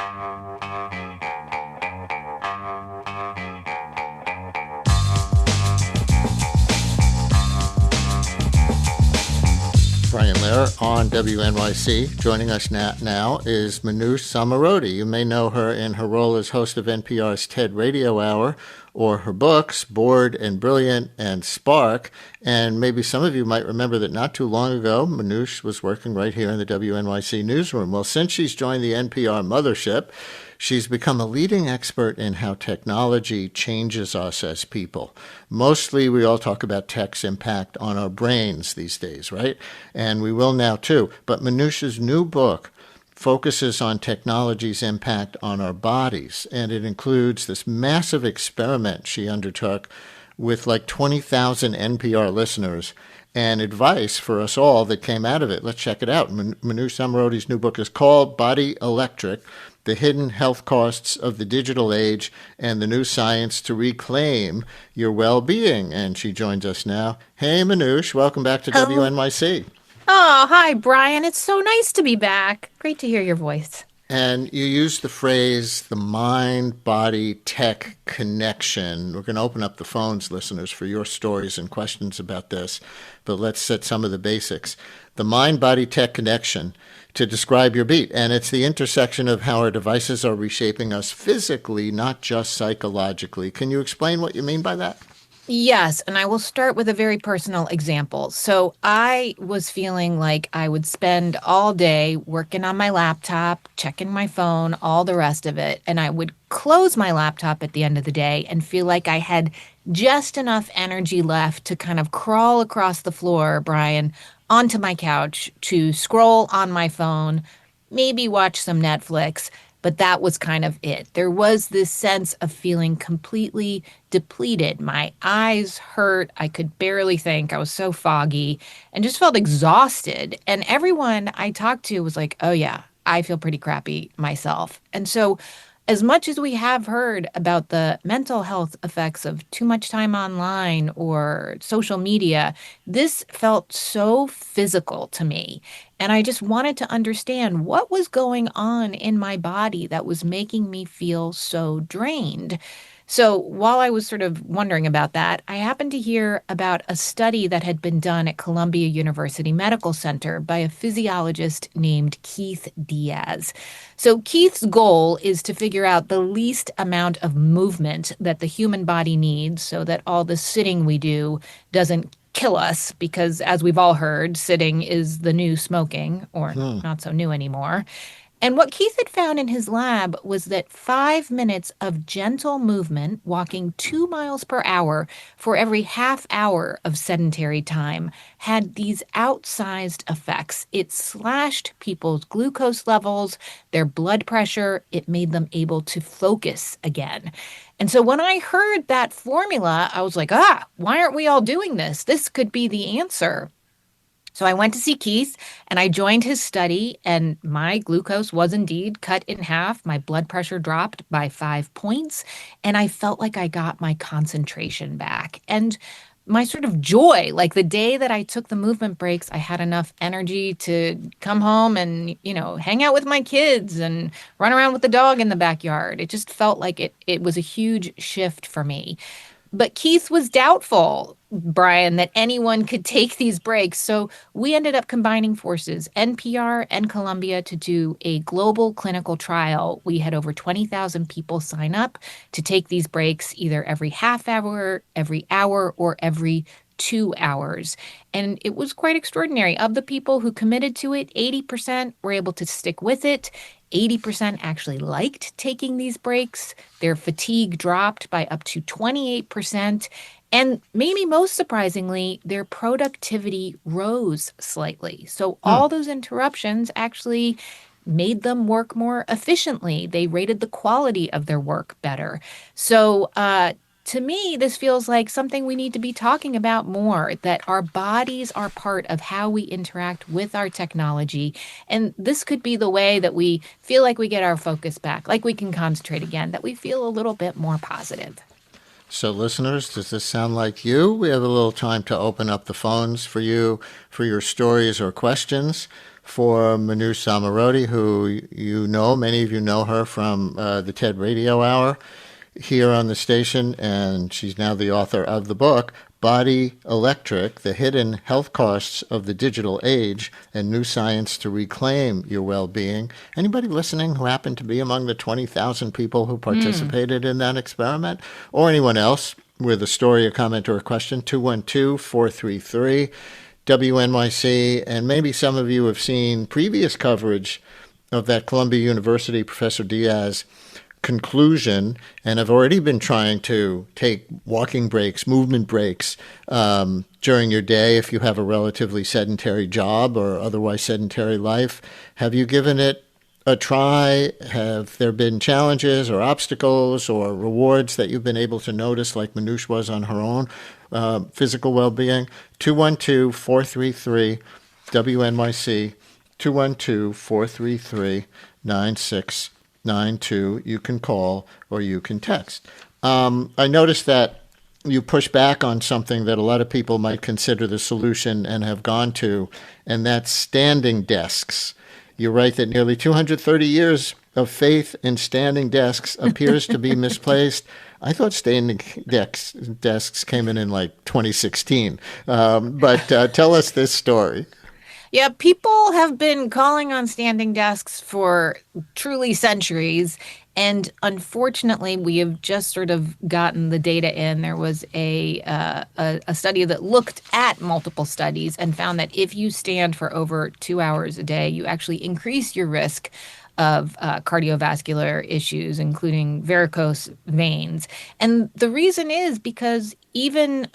Brian Lehrer on WNYC. Joining us now is Manoush Zomorodi. You may know her in her role as host of NPR's TED Radio Hour, or her books, Bored and Brilliant and Spark. And maybe some of you might remember that not too long ago, Manoush was working right here in the WNYC newsroom. Well, since she's joined the NPR mothership, she's become a leading expert in how technology changes us as people. Mostly, we all talk about tech's impact on our brains these days, right? And we will now too. But Manoush's new book focuses on technology's impact on our bodies, and it includes this massive experiment she undertook with like 20,000 NPR listeners and advice for us all that came out of it. Let's check it out. Manoush Zomorodi's new book is called Body Electric: The Hidden Health Costs of the Digital Age and the New Science to Reclaim Your Well-Being. And she joins us now. Hey, Manoush, welcome back to WNYC. Oh, hi, Brian. It's so nice to be back. Great to hear your voice. And you used the phrase, the mind-body tech connection. We're going to open up the phones, listeners, for your stories and questions about this. But let's set some of the basics. The mind-body tech connection, to describe your beat. And it's the intersection of how our devices are reshaping us physically, not just psychologically. Can you explain what you mean by that? Yes, and I will start with a very personal example. So I was feeling like I would spend all day working on my laptop, checking my phone, all the rest of it, and I would close my laptop at the end of the day and feel like I had just enough energy left to kind of crawl across the floor, Brian, onto my couch to scroll on my phone, maybe watch some Netflix. But that was kind of it. There was this sense of feeling completely depleted. My eyes hurt. I could barely think. I was so foggy and just felt exhausted. And everyone I talked to was like, oh, yeah, I feel pretty crappy myself. And so as much as we have heard about the mental health effects of too much time online or social media, this felt so physical to me. And I just wanted to understand what was going on in my body that was making me feel so drained. So while I was sort of wondering about that, I happened to hear about a study that had been done at Columbia University Medical Center by a physiologist named Keith Diaz. So Keith's goal is to figure out the least amount of movement that the human body needs so that all the sitting we do doesn't kill us, because as we've all heard, sitting is the new smoking, or not so new anymore. And what Keith had found in his lab was that 5 minutes of gentle movement, walking 2 miles per hour for every half hour of sedentary time, had these outsized effects. It slashed people's glucose levels, their blood pressure. It made them able to focus again. And so when I heard that formula, I was like, why aren't we all doing this? This could be the answer. So I went to see Keith and I joined his study, and my glucose was indeed cut in half. My blood pressure dropped by 5 points, and I felt like I got my concentration back. And my sort of joy, like the day that I took the movement breaks, I had enough energy to come home and, hang out with my kids and run around with the dog in the backyard. It just felt like it was a huge shift for me. But Keith was doubtful, Brian, that anyone could take these breaks. So we ended up combining forces, NPR and Columbia, to do a global clinical trial. We had over 20,000 people sign up to take these breaks either every half hour, every hour, or every 2 hours. And it was quite extraordinary. Of the people who committed to it, 80% were able to stick with it. 80% actually liked taking these breaks. Their fatigue dropped by up to 28%. And maybe most surprisingly, their productivity rose slightly. So all those interruptions actually made them work more efficiently. They rated the quality of their work better. So to me, this feels like something we need to be talking about more, that our bodies are part of how we interact with our technology. And this could be the way that we feel like we get our focus back, like we can concentrate again, that we feel a little bit more positive. So listeners, does this sound like you? We have a little time to open up the phones for you, for your stories or questions. for Manoush Zomorodi, who you know, many of you know her from the TED Radio Hour here on the station, and she's now the author of the book, Body Electric, The Hidden Health Costs of the Digital Age and New Science to Reclaim Your Well-Being. Anybody listening who happened to be among the 20,000 people who participated in that experiment? Or anyone else with a story, a comment, or a question, 212-433 WNYC. And maybe some of you have seen previous coverage of that Columbia University Professor Diaz conclusion and have already been trying to take walking breaks, movement breaks during your day if you have a relatively sedentary job or otherwise sedentary life. Have you given it a try? Have there been challenges or obstacles or rewards that you've been able to notice, like Manoush was on her own physical well-being? 212-433 WNYC, 212-433-9692. You can call or you can text. I noticed that you push back on something that a lot of people might consider the solution and have gone to, and that's standing desks. You write that nearly 230 years of faith in standing desks appears to be misplaced. I thought standing desks came in like 2016. But tell us this story. Yeah, people have been calling on standing desks for truly centuries. And unfortunately, we have just sort of gotten the data in. There was a study that looked at multiple studies and found that if you stand for over 2 hours a day, you actually increase your risk of cardiovascular issues, including varicose veins. And the reason is because even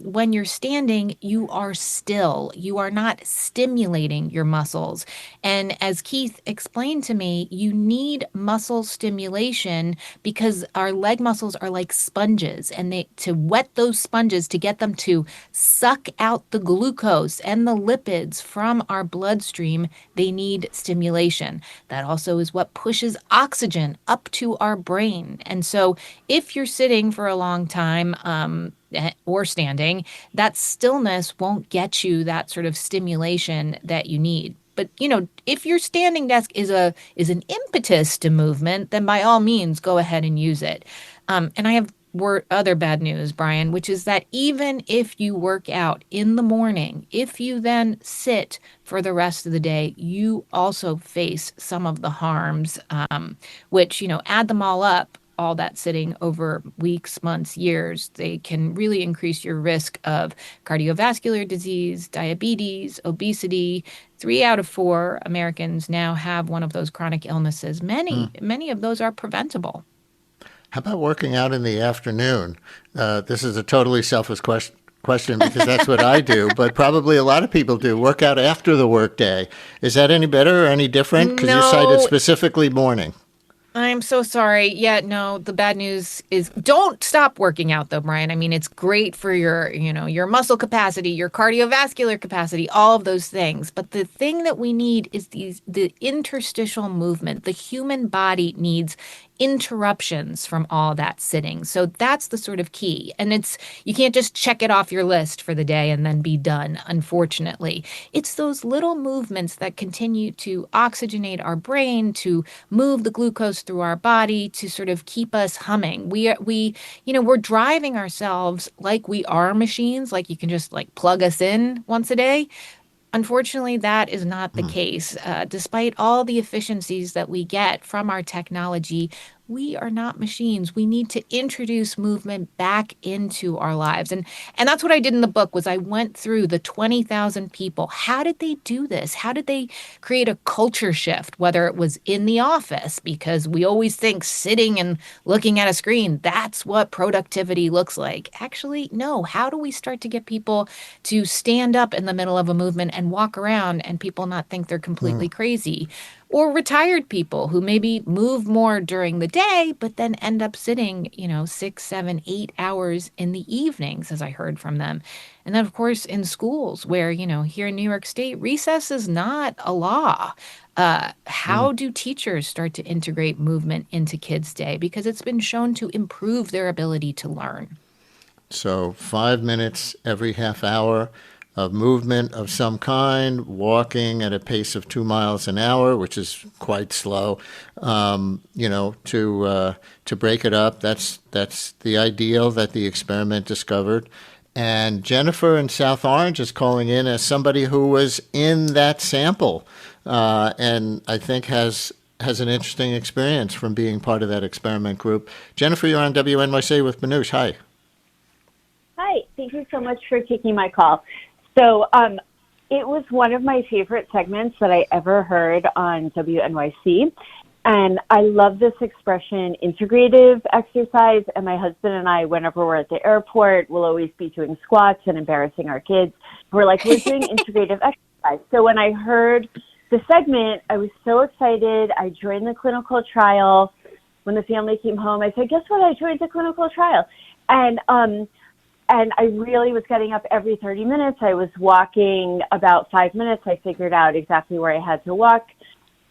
when you're standing, you are still. You are not stimulating your muscles. And as Keith explained to me, you need muscle stimulation because our leg muscles are like sponges, and to wet those sponges, to get them to suck out the glucose and the lipids from our bloodstream, they need stimulation. That also is what pushes oxygen up to our brain. And so if you're sitting for a long time, or standing, that stillness won't get you that sort of stimulation that you need. But, if your standing desk is an impetus to movement, then by all means, go ahead and use it. And I have other bad news, Brian, which is that even if you work out in the morning, if you then sit for the rest of the day, you also face some of the harms, which, add them all up. All that sitting over weeks, months, years, they can really increase your risk of cardiovascular disease, diabetes, obesity. 3 out of 4 Americans now have one of those chronic illnesses. Many of those are preventable. How about working out in the afternoon? This is a totally selfish question because that's what I do, but probably a lot of people do. Work out after the workday. Is that any better or any different? Because you cited specifically morning. I'm so sorry. Yeah, no, the bad news is don't stop working out though, Brian. I mean, it's great for your muscle capacity, your cardiovascular capacity, all of those things. But the thing that we need is the interstitial movement. The human body needs interruptions from all that sitting. So that's the sort of key. And you can't just check it off your list for the day and then be done, unfortunately. It's those little movements that continue to oxygenate our brain, to move the glucose through our body, to sort of keep us humming. We're driving ourselves like we are machines, like you can just like plug us in once a day. Unfortunately, that is not the case. Despite all the efficiencies that we get from our technology, we are not machines. We need to introduce movement back into our lives. And that's what I did in the book was I went through the 20,000 people. How did they do this? How did they create a culture shift, whether it was in the office? Because we always think sitting and looking at a screen, that's what productivity looks like. Actually, no. How do we start to get people to stand up in the middle of a movement and walk around and people not think they're completely crazy? Or retired people who maybe move more during the day, but then end up sitting, 6, 7, 8 hours in the evenings, as I heard from them. And then, of course, in schools where, here in New York State, recess is not a law. How do teachers start to integrate movement into kids' day? Because it's been shown to improve their ability to learn. So 5 minutes every half hour. of movement of some kind, walking at a pace of 2 miles an hour, which is quite slow. To break it up, that's the ideal that the experiment discovered. And Jennifer in South Orange is calling in as somebody who was in that sample, and I think has an interesting experience from being part of that experiment group. Jennifer, you're on WNYC with Manoush. Hi. Hi, thank you so much for taking my call. So it was one of my favorite segments that I ever heard on WNYC. And I love this expression, integrative exercise. And my husband and I, whenever we're at the airport, we'll always be doing squats and embarrassing our kids. We're doing integrative exercise. So when I heard the segment, I was so excited. I joined the clinical trial. When the family came home, I said, guess what? I joined the clinical trial. And I really was getting up every 30 minutes. I was walking about 5 minutes. I figured out exactly where I had to walk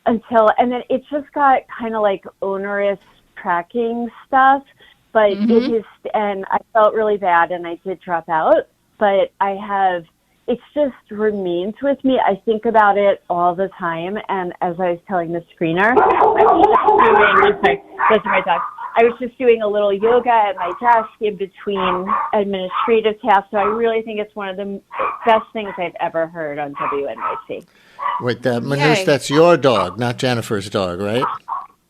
and then it just got kind of like onerous tracking stuff, but and I felt really bad and I did drop out, but it's just remains with me. I think about it all the time. And as I was telling the screener, I was just doing a little yoga at my desk in between administrative tasks. So I really think it's one of the best things I've ever heard on WNYC. Wait, Manoush, that's your dog, not Jennifer's dog, right?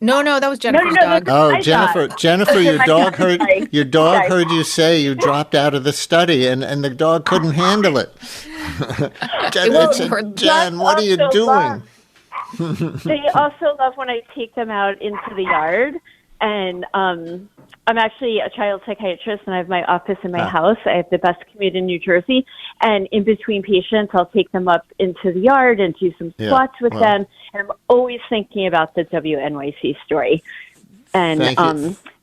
No, that was Jennifer's dog. Oh, Jennifer, your dog heard you say you dropped out of the study, and the dog couldn't handle it. Jen, what are you doing? They also love when I take them out into the yard. And I'm actually a child psychiatrist, and I have my office in my house. I have the best commute in New Jersey. And in between patients, I'll take them up into the yard and do some squats with them. And I'm always thinking about the WNYC story. And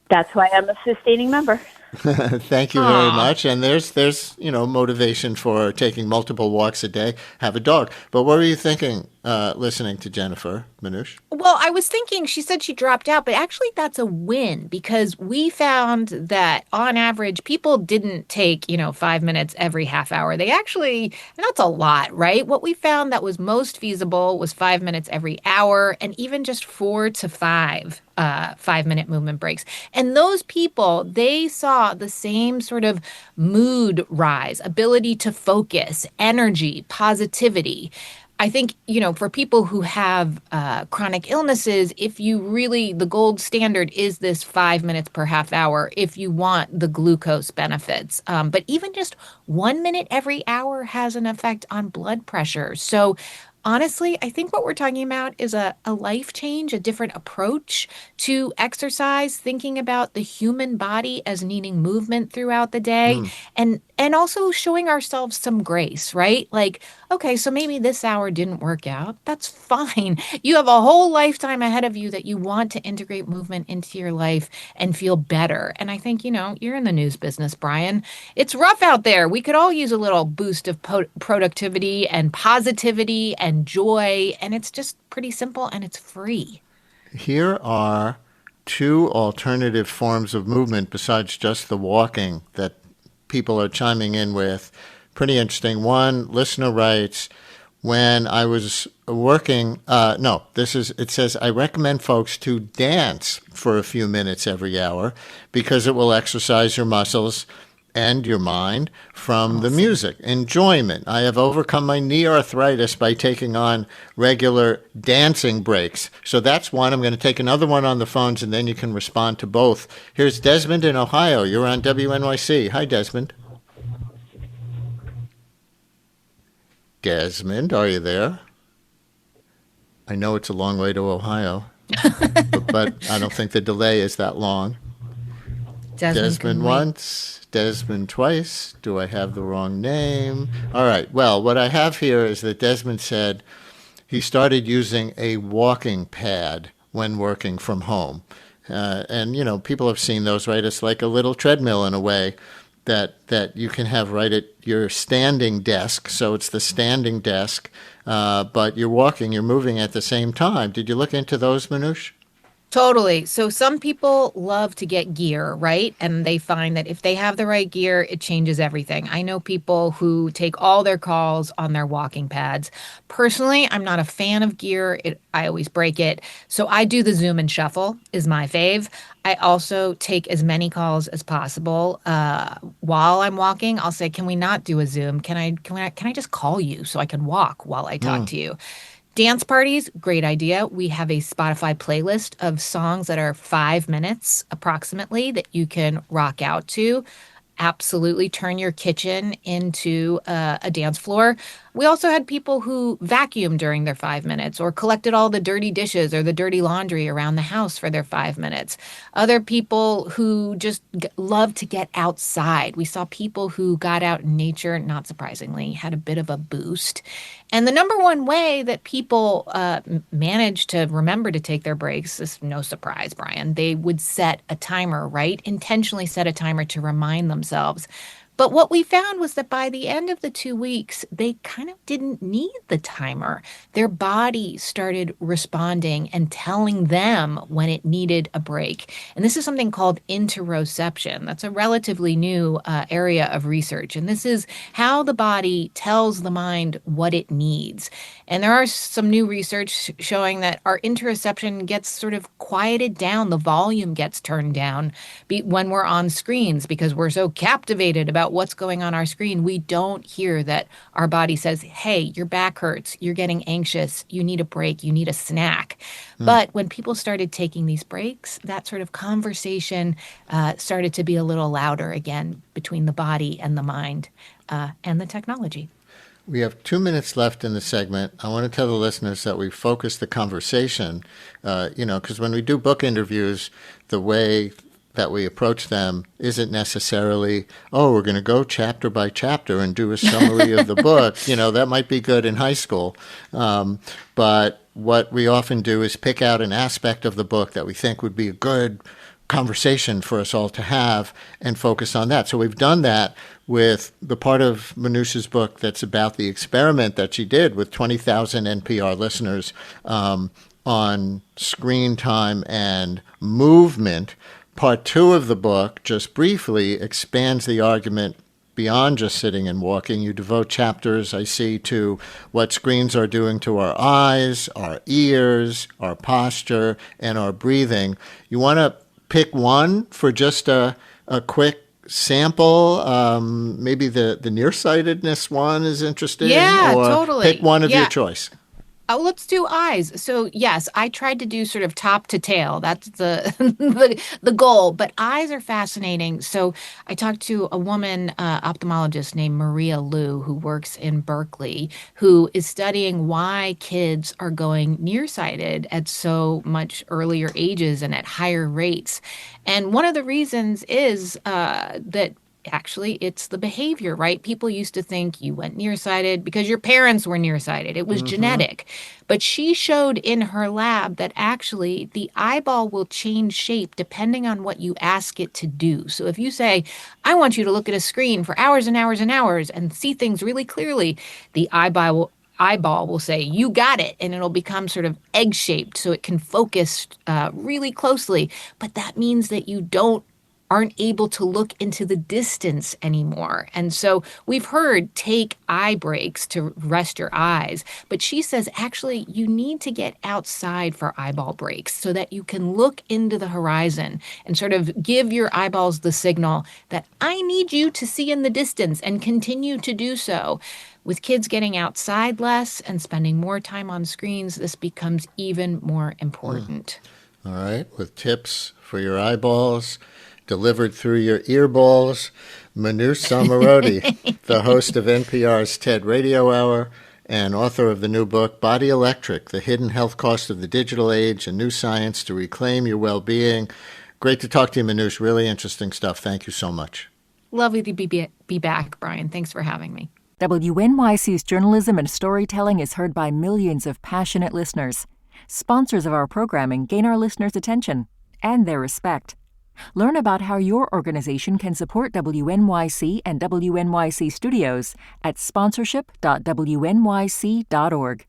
that's why I'm a sustaining member. Thank you very much. And there's motivation for taking multiple walks a day. Have a dog. But what were you thinking listening to Jennifer, Manoush? Well, I was thinking, she said she dropped out, but actually that's a win because we found that on average, people didn't take, 5 minutes every half hour. They actually, and that's a lot, right? What we found that was most feasible was 5 minutes every hour and even just 4 to 5 5-minute movement breaks. And those people, they saw the same sort of mood rise, ability to focus, energy, positivity. I think, for people who have chronic illnesses, the gold standard is this 5 minutes per half hour if you want the glucose benefits. But even just 1 minute every hour has an effect on blood pressure. So honestly, I think what we're talking about is a life change, a different approach to exercise, thinking about the human body as needing movement throughout the day and also showing ourselves some grace, right? Like, okay, so maybe this hour didn't work out. That's fine. You have a whole lifetime ahead of you that you want to integrate movement into your life and feel better. And I think, you're in the news business, Brian. It's rough out there. We could all use a little boost of productivity and positivity and joy. And it's just pretty simple and it's free. Here are two alternative forms of movement besides just the walking that people are chiming in with. Pretty interesting. One listener writes, when I was working, it says, I recommend folks to dance for a few minutes every hour because it will exercise your muscles and your mind from the music. Enjoyment. I have overcome my knee arthritis by taking on regular dancing breaks. So that's one. I'm going to take another one on the phones, and then you can respond to both. Here's Desmond in Ohio. You're on WNYC. Hi, Desmond. Desmond, are you there? I know it's a long way to Ohio, but I don't think the delay is that long. Desmond once, Desmond twice. Do I have the wrong name? All right. Well, what I have here is that Desmond said he started using a walking pad when working from home. And, people have seen those, right? It's like a little treadmill in a way that you can have right at your standing desk. So it's the standing desk, but you're moving at the same time. Did you look into those, Manoush? Totally. So some people love to get gear, right? And they find that if they have the right gear, it changes everything. I know people who take all their calls on their walking pads. Personally, I'm not a fan of gear. I always break it. So I do the Zoom and Shuffle is my fave. I also take as many calls as possible. While I'm walking, I'll say, "Can we not do a Zoom? Can I just call you so I can walk while I talk to you?" Dance parties, great idea. We have a Spotify playlist of songs that are 5 minutes approximately that you can rock out to. Absolutely turn your kitchen into a dance floor. We also had people who vacuumed during their 5 minutes or collected all the dirty dishes or the dirty laundry around the house for their 5 minutes. Other people who just love to get outside. We saw people who got out in nature, not surprisingly, had a bit of a boost. And the number one way that people manage to remember to take their breaks is no surprise, Brian. They would set a timer, right? Intentionally set a timer to remind themselves. But what we found was that by the end of the 2 weeks, they kind of didn't need the timer. Their body started responding and telling them when it needed a break. And this is something called interoception. That's a relatively new area of research. And this is how the body tells the mind what it needs. And there are some new research showing that our interoception gets sort of quieted down, the volume gets turned down when we're on screens because we're so captivated about what's going on our screen. We don't hear that our body says, "Hey, your back hurts, you're getting anxious, you need a break, you need a snack." But when people started taking these breaks, that sort of conversation started to be a little louder again between the body and the mind and the technology. We have 2 minutes left in the segment. I want to tell the listeners that we focus the conversation, because when we do book interviews, the way that we approach them isn't necessarily, we're going to go chapter by chapter and do a summary of the book. That might be good in high school. But what we often do is pick out an aspect of the book that we think would be a good conversation for us all to have and focus on that. So we've done that with the part of Manoush's book that's about the experiment that she did with 20,000 NPR listeners on screen time and movement. Part 2 of the book, just briefly, expands the argument beyond just sitting and walking. You devote chapters, I see, to what screens are doing to our eyes, our ears, our posture, and our breathing. You want to pick one for just a quick sample? Maybe the nearsightedness one is interesting? Yeah, or totally. Pick one of your choice. Oh, let's do eyes. So yes, I tried to do sort of top to tail. That's the the goal. But eyes are fascinating. So I talked to a woman ophthalmologist named Maria Liu, who works in Berkeley, who is studying why kids are going nearsighted at so much earlier ages and at higher rates. And one of the reasons is that actually it's the behavior, right? People used to think you went nearsighted because your parents were nearsighted. It was genetic. But she showed in her lab that actually the eyeball will change shape depending on what you ask it to do. So if you say, "I want you to look at a screen for hours and hours and hours and see things really clearly," the eyeball will say, "You got it," and it'll become sort of egg-shaped so it can focus really closely. But that means that you aren't able to look into the distance anymore. And so we've heard take eye breaks to rest your eyes. But she says, actually, you need to get outside for eyeball breaks so that you can look into the horizon and sort of give your eyeballs the signal that I need you to see in the distance and continue to do so. With kids getting outside less and spending more time on screens, this becomes even more important. All right. With tips for your eyeballs delivered through your earballs, Manoush Zomorodi, the host of NPR's TED Radio Hour and author of the new book, Body Electric, The Hidden Health Cost of the Digital Age, a New Science to Reclaim Your Well-Being. Great to talk to you, Manoush. Really interesting stuff. Thank you so much. Lovely to be back, Brian. Thanks for having me. WNYC's journalism and storytelling is heard by millions of passionate listeners. Sponsors of our programming gain our listeners' attention and their respect. Learn about how your organization can support WNYC and WNYC Studios at sponsorship.wnyc.org.